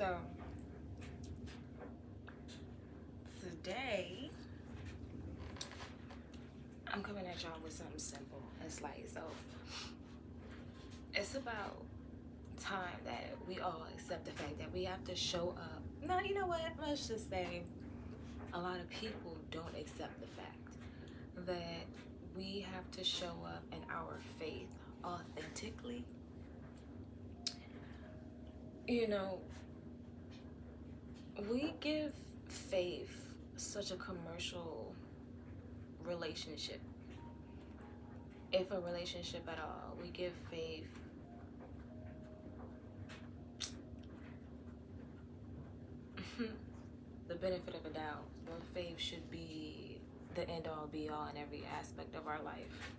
So today I'm coming at y'all with something simple. It's about time that we all accept the fact that we have to show up. No, you know what? Let's just say a lot of people don't accept the fact that we have to show up in our faith authentically. You know, we give faith such a commercial relationship. If a relationship at all, we give faith the benefit of a doubt. But faith should be the end all be all in every aspect of our life.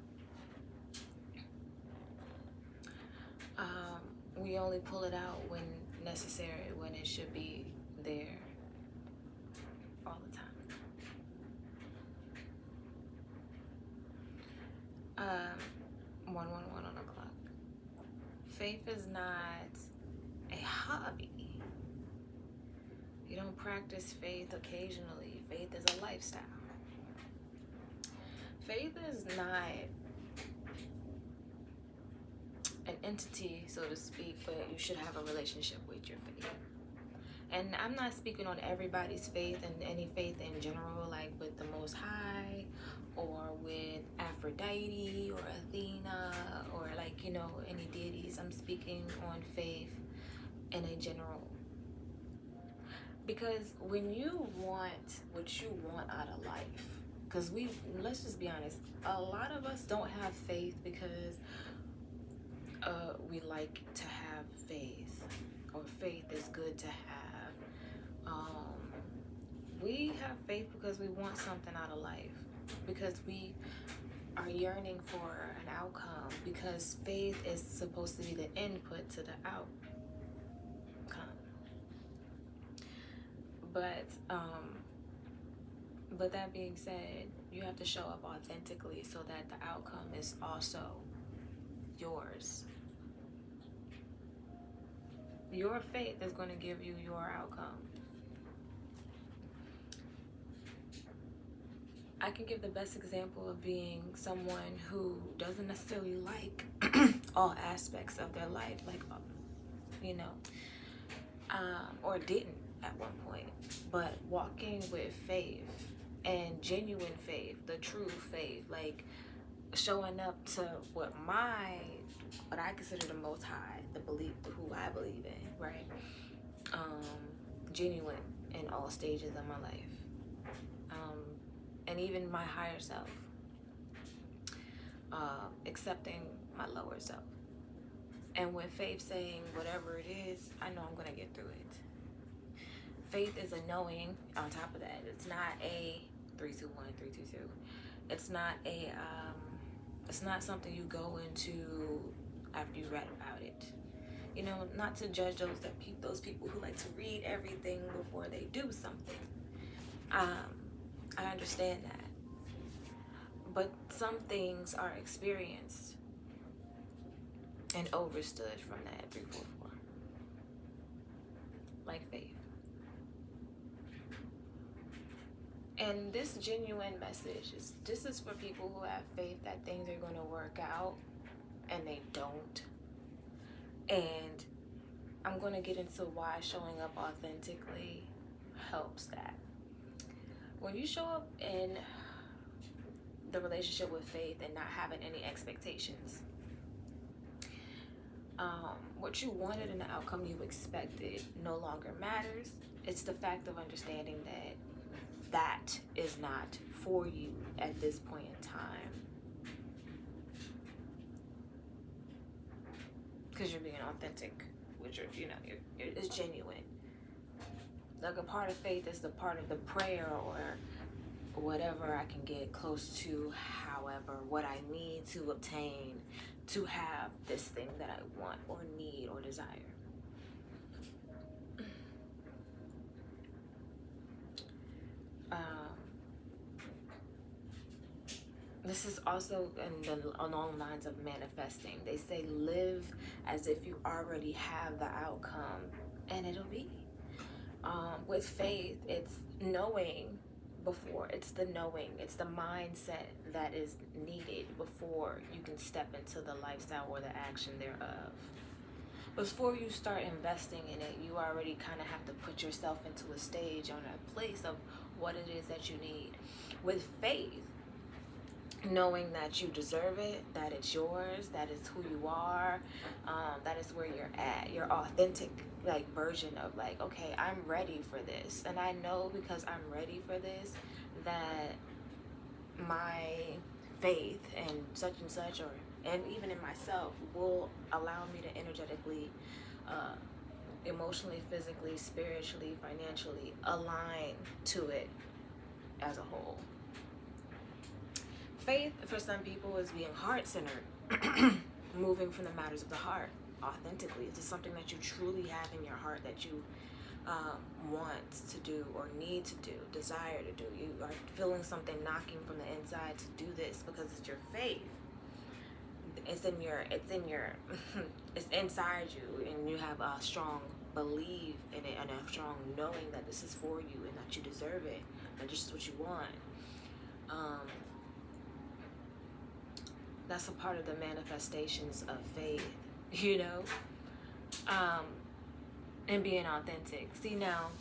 We only pull it out when necessary, when it should be there all the time. 111 on the clock. Faith is not a hobby. You don't practice faith occasionally. Faith is a lifestyle. Faith is not an entity, so to speak, but you should have a relationship with your faith. And I'm not speaking on everybody's faith and any faith in general, like with the Most High or with Aphrodite or Athena or like, any deities. I'm speaking on faith in a general. Because when you want what you want out of life, because let's just be honest, a lot of us don't have faith because we like to have faith, or faith is good to have. We have faith because we want something out of life, because we are yearning for an outcome, because faith is supposed to be the input to the outcome. But that being said, you have to show up authentically so that the outcome is also yours. Your faith is going to give you your outcome. I can give the best example of being someone who doesn't necessarily like all aspects of their life, or didn't at one point, but walking with faith and genuine faith, the true faith, like showing up to what I consider the Most High, who I believe in, right? Genuine in all stages of my life, and even my higher self, accepting my lower self, and with faith saying whatever it is, I know I'm gonna get through it. Faith is a knowing. On top of that, it's not a 3-2-1, 3-2-2. It's not it's not something you go into after you read about it. Not to judge those people who like to read everything before they do something. I understand that. But some things are experienced and overstood from that 3-4-4. Like faith. And this genuine message this is for people who have faith that things are going to work out and they don't. And I'm going to get into why showing up authentically helps that. When you show up in the relationship with faith and not having any expectations, what you wanted and the outcome you expected no longer matters. It's the fact of understanding that is not for you at this point in time, because you're being authentic, which it's genuine. Like a part of faith is the part of the prayer or whatever I can get close to, however, what I need to obtain to have this thing that I want or need or desire. This is also along the lines of manifesting. They say live as if you already have the outcome, and it'll be. With faith, it's knowing before, it's the knowing, it's the mindset that is needed before you can step into the lifestyle or the action thereof. Before you start investing in it, you already kind of have to put yourself into a stage on a place of what it is that you need. With faith, knowing that you deserve it, that it's yours, that is who you are, that is where you're at, your authentic like version of like, okay, I'm ready for this, and I know because I'm ready for this that my faith and such, or and even in myself, will allow me to energetically, emotionally, physically, spiritually, financially align to it as a whole. Faith for some people is being heart-centered, moving from the matters of the heart authentically. It's just something that you truly have in your heart that you want to do or need to do, desire to do. You are feeling something knocking from the inside to do this because it's your faith. It's inside you, and you have a strong belief in it and a strong knowing that this is for you and that you deserve it and this is what you want. That's a part of the manifestations of faith, you know, and being authentic. See, now,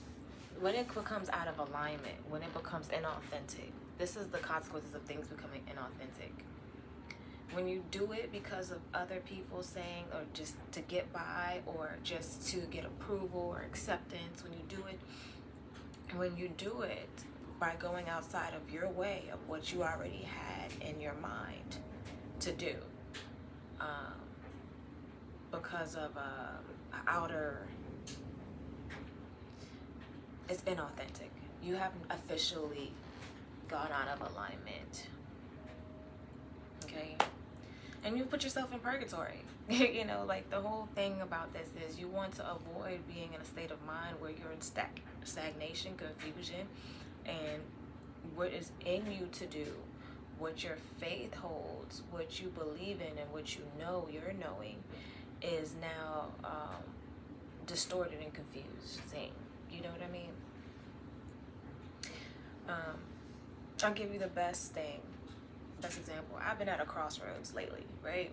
when it becomes out of alignment, when it becomes inauthentic, this is the consequences of things becoming inauthentic. When you do it because of other people saying, or just to get by, or just to get approval or acceptance, when you do it by going outside of your way of what you already had in your mind to do, because of outer, it's inauthentic. You haven't officially gone out of alignment, okay? And you put yourself in purgatory. You know, like the whole thing about this is you want to avoid being in a state of mind where you're in stagnation, confusion, and what is in you to do, what your faith holds, what you believe in, and what you know you're knowing is now distorted and confusing. You know what I mean? I'll give you the best example. I've been at a crossroads lately, right?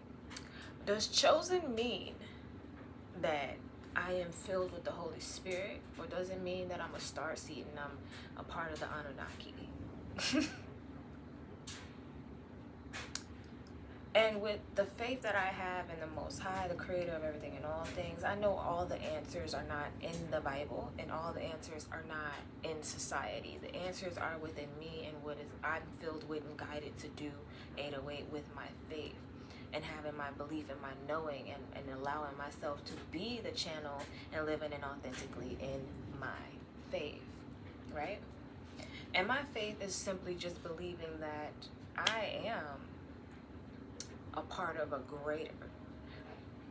Does chosen mean that I am filled with the Holy Spirit, or does it mean that I'm a starseed and I'm a part of the Anunnaki? And with the faith that I have in the Most High, the creator of everything and all things, I know all the answers are not in the Bible, and all the answers are not in society. The answers are within me and what is I'm filled with and guided to do 808 with my faith, and having my belief and my knowing, and allowing myself to be the channel and living in authentically in my faith, right? And my faith is simply just believing that I am a part of a greater,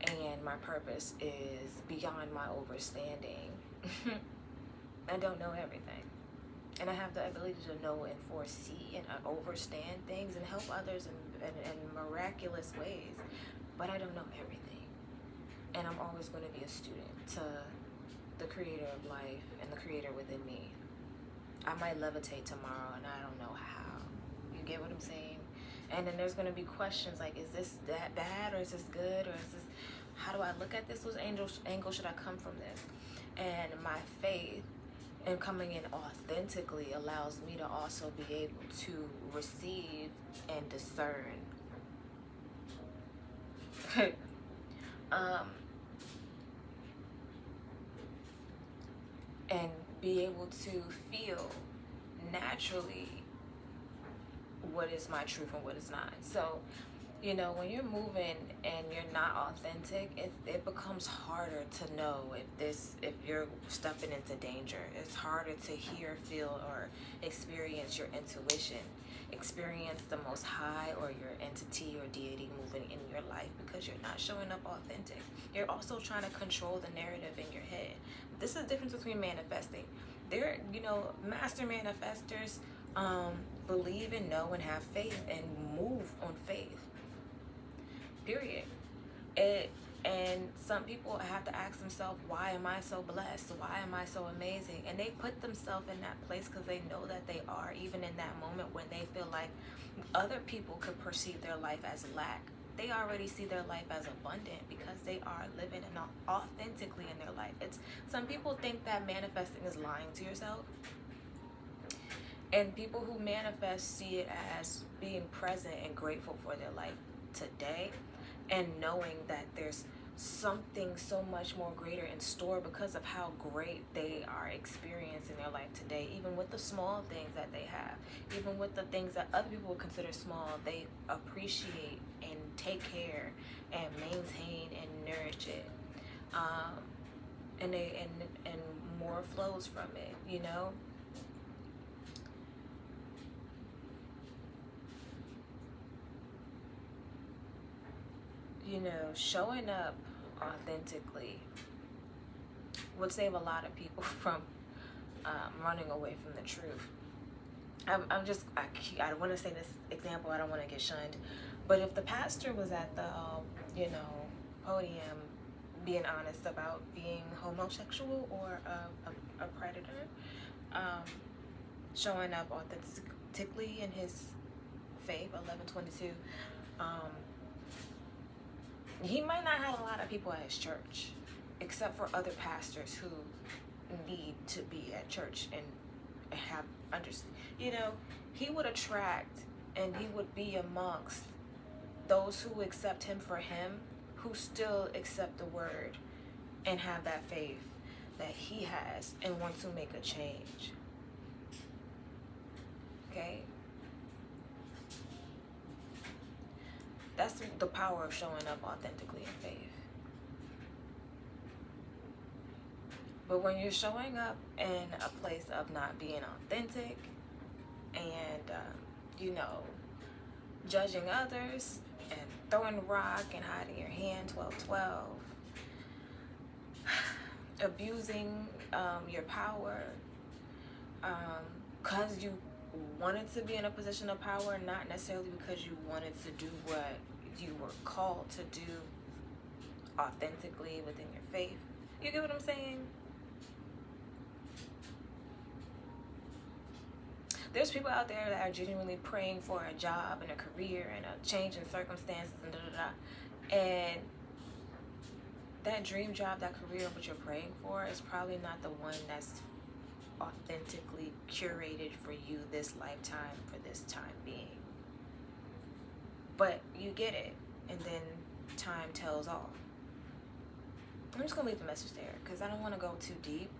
and my purpose is beyond my understanding. I don't know everything, and I have the ability to know and foresee and understand things and help others in miraculous ways, but I don't know everything, and I'm always going to be a student to the creator of life and the creator within me. I might levitate tomorrow and I don't know how. You get what I'm saying? And then there's going to be questions like, is this that bad, or is this good, or is this, how do I look at this? What angle should I come from this? And my faith and coming in authentically allows me to also be able to receive and discern. And be able to feel naturally what is my truth and what is not. So, you know, when you're moving and you're not authentic, it becomes harder to know if you're stepping into danger. It's harder to hear, feel, or experience your intuition, experience the Most High or your entity or deity moving in your life, because you're not showing up authentic. You're also trying to control the narrative in your head. This is the difference between manifesting. There, you know, master manifestors believe and know and have faith and move on faith. Period. And some people have to ask themselves, why am I so blessed? Why am I so amazing? And they put themselves in that place because they know that they are, even in that moment when they feel like other people could perceive their life as lack. They already see their life as abundant because they are living and authentically in their life. It's some people think that manifesting is lying to yourself. And people who manifest see it as being present and grateful for their life today, and knowing that there's something so much more greater in store because of how great they are experiencing their life today. Even with the small things that they have, even with the things that other people would consider small, they appreciate and take care and maintain and nourish it. And more flows from it, you know. You know, showing up authentically would save a lot of people from running away from the truth. I want to say this example, I don't want to get shunned, but if the pastor was at the, podium being honest about being homosexual or a predator, showing up authentically in his faith, 1122, he might not have a lot of people at his church, except for other pastors who need to be at church and have he would attract and he would be amongst those who accept him for him, who still accept the word and have that faith that he has and want to make a change. Okay? That's the power of showing up authentically in faith. But when you're showing up in a place of not being authentic and, judging others and throwing the rock and hiding your hand, 12-12, abusing your power because you wanted to be in a position of power, not necessarily because you wanted to do what you were called to do authentically within your faith. You get what I'm saying? There's people out there that are genuinely praying for a job and a career and a change in circumstances and and that dream job, that career, what you're praying for is probably not the one that's authentically curated for you this lifetime, for this time being. But you get it, and then time tells all. I'm just gonna leave the message there because I don't want to go too deep.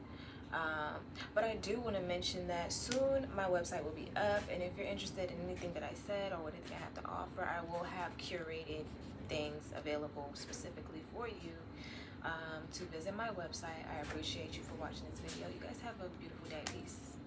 But I do want to mention that soon my website will be up, and if you're interested in anything that I said or anything I have to offer, I will have curated things available specifically for you to visit my website. I appreciate you for watching this video. You guys have a beautiful day. Peace.